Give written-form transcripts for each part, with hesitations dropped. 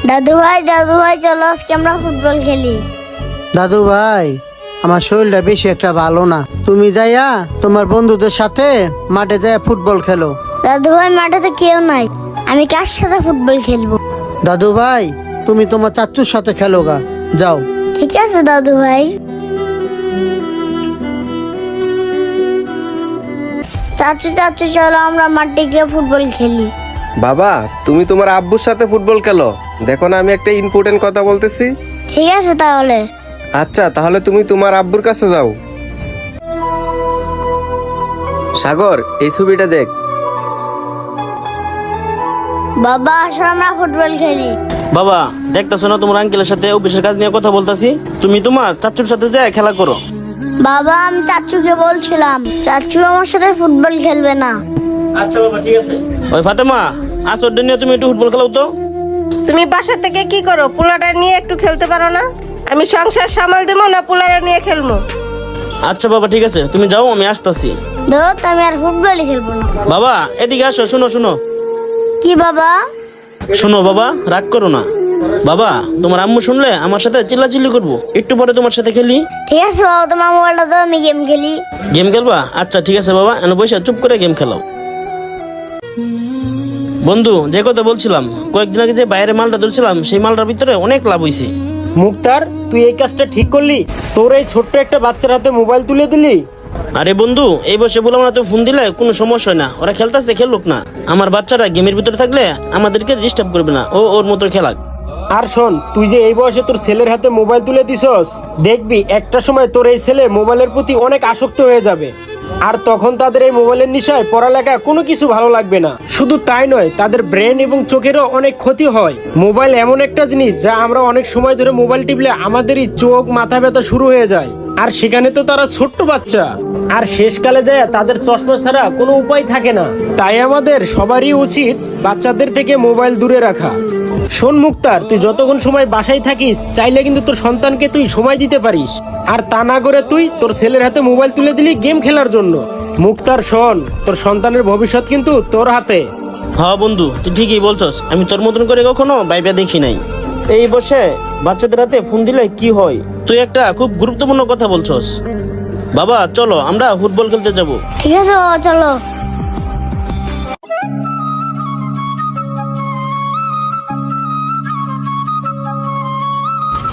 দাদু ভাই চলো আজকে আমরা ফুটবল খেলি। দাদু ভাই, আমার শরীরটা বেশি একটা ভালো না, তুমি যাইয়া তোমার বন্ধুদের সাথে মাঠে যাইয়া ফুটবল খেলো। দাদু ভাই মাঠে তো কেউ নাই, আমি কার সাথে ফুটবল খেলবো? দাদু ভাই, তুমি তোমার চাচ্চুর সাথে খেলো গা, যাও। ঠিক আছে দাদু ভাই। চাচু চলো আমরা মাঠে গিয়ে ফুটবল খেলি। বাবা, তুমি তোমার আব্বুর সাথে ফুটবল খেলো। দেখো না, আমি একটা ইম্পর্টেন্ট কথা বলতেছি। ঠিক আছে তাহলে। আচ্ছা, তাহলে তুমি তোমার আব্বুর কাছে যাও। সাগর, এই ছবিটা দেখ। বাবা আসো আমরা ফুটবল খেলি। বাবা, দেখতেছো না তোমার আঙ্কেলের সাথে অফিসের কাজ নিয়ে কথা বলতাছি? তুমি তোমার চাচুর সাথে যায় খেলা করো। বাবা আমি চাচুকে বলছিলাম, চাচু আমার সাথে ফুটবল খেলবে না। আচ্ছা বাবা, ঠিক আছে। ওই ফাতেমা, আসর নিয়ে তুমি একটু ফুটবল খেলাও তো। তুমি বাসা থেকে কি করো? পোলাটা নিয়ে একটু খেলতে পারো না? আমি সংসার সামাল দেবো না পোলাটা নিয়ে খেলবো? আচ্ছা বাবা, ঠিক আছে, তুমি যাও, আমি আসতাছি। ধর আমি আর ফুটবলই খেলবো না। বাবা এদিকে আসো, শুনো শুনো কি বাবা? শুনো বাবা, রাগ করো না। বাবা, তোমার আম্মু শুনলে আমার সাথে চিল্লাচিল্লি করবো, একটু পরে তোমার সাথে খেলি। ঠিক আছে বাবা, তোমার মোবাইলটা দাও, আমি গেম খেলি। গেম খেলবা? আচ্ছা ঠিক আছে বাবা, এনে বসে চুপ করে গেম খেলাও। বন্ধু, যে কথা বলছিলাম, কয়েকদিন আগে যে বাইরে মালটা ধরছিলাম, সেই মালটার ভিতরে অনেক লাভ হয়েছে। মুক্তার, তুই এই কাজটা ঠিক করলি? তোর এই ছোট্ট একটা বাচ্চার হাতে মোবাইল তুলে দিলি? আরে বন্ধু, এই বসে বললাম না, তো ফোন দিলে কোনো সমস্যা হয় না, ওরা খেলতেছে খেলুক না। আমার বাচ্চারা গেমের ভিতরে থাকলে আমাদেরকে ডিস্টার্ব করবে না, ও ওর মতো খেলাক। আর শোন, তুই যে এই বয়সে তোর ছেলের হাতে মোবাইল তুলে দিছস, দেখবি একটা সময় তোর এই ছেলে মোবাইলের প্রতি অনেক আসক্ত হয়ে যাবে। আর তখন তাদের এই মোবাইলের নেশায় পড়ালেখা কোনো কিছু ভালো লাগবে না। শুধু তাই নয়, তাদের ব্রেন এবং চোখেরও অনেক ক্ষতি হয়। মোবাইল এমন একটা জিনিস যা আমরা অনেক সময় ধরে মোবাইল টিপলে আমাদেরই চোখ মাথা ব্যথা শুরু হয়ে যায়। আর সেখানে তো তারা ছোট্ট বাচ্চা, আর শেষকালে যায় তাদের চশমা ছাড়া কোনো উপায় থাকে না। তাই আমাদের সবারই উচিত বাচ্চাদের থেকে মোবাইল দূরে রাখা। শোন মুক্তার, তুই যতক্ষণ সময় বাসায় থাকিস, চাইলে কিন্তু তোর সন্তানকে তুই সময় দিতে পারিস। আর তা না করে তুই তোর ছেলের হাতে মোবাইল তুলে দিলি গেম খেলার জন্য। মুক্তার শোন, তোর সন্তানের ভবিষ্যৎ কিন্তু তোর হাতে। হ্যাঁ বন্ধু, তুই ঠিকই বলছস, আমি তোর মতন করে কখনো ভাইবা দেখি নাই। এই বসে বাচ্চাদের হাতে ফোন দিলে কি হয়, তুই একটা খুব গুরুত্বপূর্ণ কথা বলছস। বাবা চলো আমরা ফুটবল খেলতে যাব। ঠিক আছে বাবা, চলো।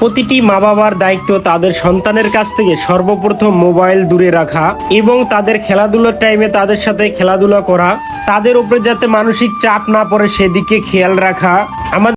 প্রতিটি মা বাবার দায়িত্ব তাদের সন্তানের কাছ থেকে সর্বপ্রথম মোবাইল দূরে রাখা এবং তাদের খেলাধুলার টাইমে তাদের সাথে খেলাধুলা করা, তাদের উপরে যাতে মানসিক চাপ না পড়ে সেদিকে খেয়াল রাখা। আমাদের